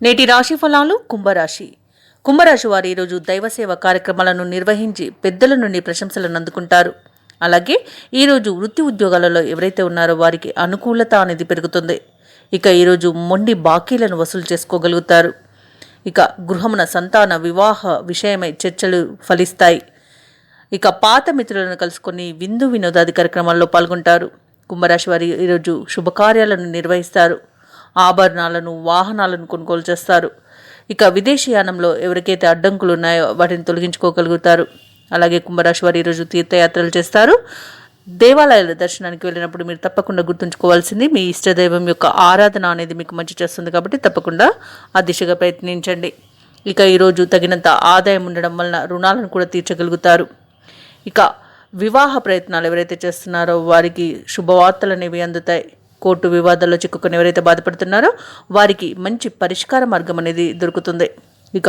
నేటి రాశి ఫలాలు కుంభరాశి. కుంభరాశి వారు ఈరోజు దైవసేవ కార్యక్రమాలను నిర్వహించి పెద్దల నుండి ప్రశంసలను అందుకుంటారు. అలాగే ఈరోజు వృత్తి ఉద్యోగాలలో ఎవరైతే ఉన్నారో వారికి అనుకూలత అనేది పెరుగుతుంది. ఇక ఈరోజు మొండి బాకీలను వసూలు చేసుకోగలుగుతారు. ఇక గృహమున సంతాన వివాహ విషయమై చర్చలు ఫలిస్తాయి. ఇక పాత మిత్రులను కలుసుకొని విందు వినోదాది కార్యక్రమాల్లో పాల్గొంటారు. కుంభరాశి వారు ఈరోజు శుభకార్యాలను నిర్వహిస్తారు. ఆభరణాలను వాహనాలను కొనుగోలు చేస్తారు. ఇక విదేశీయానంలో ఎవరికైతే అడ్డంకులు ఉన్నాయో వాటిని తొలగించుకోగలుగుతారు. అలాగే కుంభరాశి వారు ఈరోజు తీర్థయాత్రలు చేస్తారు. దేవాలయాల దర్శనానికి వెళ్ళినప్పుడు మీరు తప్పకుండా గుర్తుంచుకోవాల్సింది మీ ఇష్టదైవం యొక్క ఆరాధన అనేది మీకు మంచి చేస్తుంది. కాబట్టి తప్పకుండా ఆ దిశగా ప్రయత్నించండి. ఇక ఈరోజు తగినంత ఆదాయం ఉండడం వలన రుణాలను కూడా తీర్చగలుగుతారు. ఇక వివాహ ప్రయత్నాలు ఎవరైతే చేస్తున్నారో వారికి శుభవార్తలు అనేవి అందుతాయి. కోర్టు వివాదాల్లో చిక్కుకొని ఎవరైతే బాధపడుతున్నారో వారికి మంచి పరిష్కార మార్గం అనేది దొరుకుతుంది. ఇక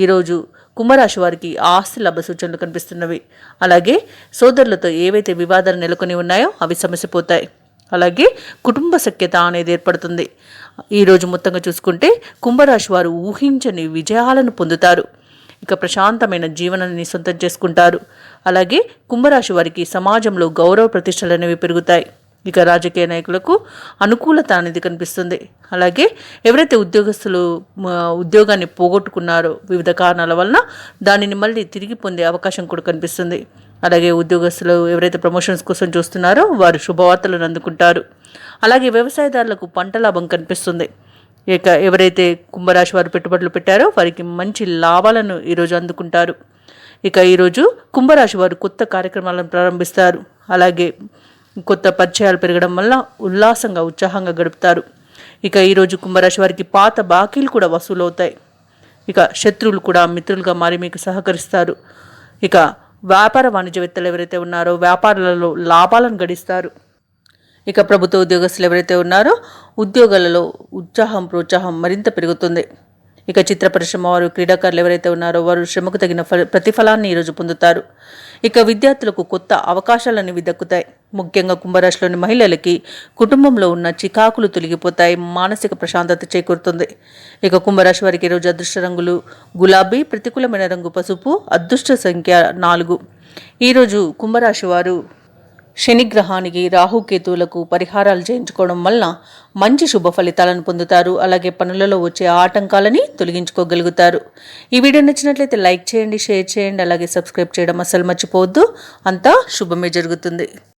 ఈరోజు కుంభరాశి వారికి ఆస్తి లాభ సూచనలు కనిపిస్తున్నవి. అలాగే సోదరులతో ఏవైతే వివాదాలు నెలకొని ఉన్నాయో అవి సమసిపోతాయి. అలాగే కుటుంబ సఖ్యత అనేది ఏర్పడుతుంది. ఈరోజు మొత్తంగా చూసుకుంటే కుంభరాశి వారు ఊహించని విజయాలను పొందుతారు. ఇక ప్రశాంతమైన జీవనాన్ని సొంతం చేసుకుంటారు. అలాగే కుంభరాశి వారికి సమాజంలో గౌరవ ప్రతిష్టలు అనేవి పెరుగుతాయి. ఇక రాజకీయ నాయకులకు అనుకూలత అనేది కనిపిస్తుంది. అలాగే ఎవరైతే ఉద్యోగస్తులు ఉద్యోగాన్ని పోగొట్టుకున్నారో వివిధ కారణాల వలన దానిని మళ్ళీ తిరిగి పొందే అవకాశం కూడా కనిపిస్తుంది. అలాగే ఉద్యోగస్తులు ఎవరైతే ప్రమోషన్స్ కోసం చూస్తున్నారో వారు శుభవార్తలను అందుకుంటారు. అలాగే వ్యవసాయదారులకు పంట లాభం కనిపిస్తుంది. ఇక ఎవరైతే కుంభరాశి వారు పెట్టుబడులు పెట్టారో వారికి మంచి లాభాలను ఈరోజు అందుకుంటారు. ఇక ఈరోజు కుంభరాశి వారు కొత్త కార్యక్రమాలను ప్రారంభిస్తారు. అలాగే కొత్త పరిచయాలు పెరగడం వల్ల ఉల్లాసంగా ఉత్సాహంగా గడుపుతారు. ఇక ఈరోజు కుంభరాశి వారికి పాత బాకీలు కూడా వసూలు అవుతాయి. ఇక శత్రువులు కూడా మిత్రులుగా మారి మీకు సహకరిస్తారు. ఇక వ్యాపార వాణిజ్యవేత్తలు ఎవరైతే ఉన్నారో వ్యాపారాలలో లాభాలను గడిస్తారు. ఇక ప్రభుత్వ ఉద్యోగస్తులు ఎవరైతే ఉన్నారో ఉద్యోగాలలో ప్రోత్సాహం మరింత పెరుగుతుంది. ఇక చిత్ర పరిశ్రమ వారు క్రీడాకారులు ఎవరైతే ఉన్నారో వారు శ్రమకు తగిన ప్రతిఫలాన్ని ఈరోజు పొందుతారు. ఇక విద్యార్థులకు కొత్త అవకాశాలు అనేవి దక్కుతాయి. ముఖ్యంగా కుంభరాశిలోని మహిళలకి కుటుంబంలో ఉన్న చికాకులు తొలగిపోతాయి. మానసిక ప్రశాంతత చేకూరుతుంది. ఇక కుంభరాశి వారికి ఈరోజు అదృష్ట రంగులు గులాబీ, ప్రతికూలమైన రంగు పసుపు, అదృష్ట సంఖ్య 4. ఈరోజు కుంభరాశి వారు శనిగ్రహానికి రాహుకేతువులకు పరిహారాలు చేయించుకోవడం వల్ల మంచి శుభ ఫలితాలను పొందుతారు. అలాగే పనులలో వచ్చే ఆటంకాలని తొలగించుకోగలుగుతారు. ఈ వీడియో నచ్చినట్లయితే లైక్ చేయండి, షేర్ చేయండి, అలాగే సబ్స్క్రైబ్ చేయడం అస్సలు మర్చిపోవద్దు. అంతా శుభమే జరుగుతుంది.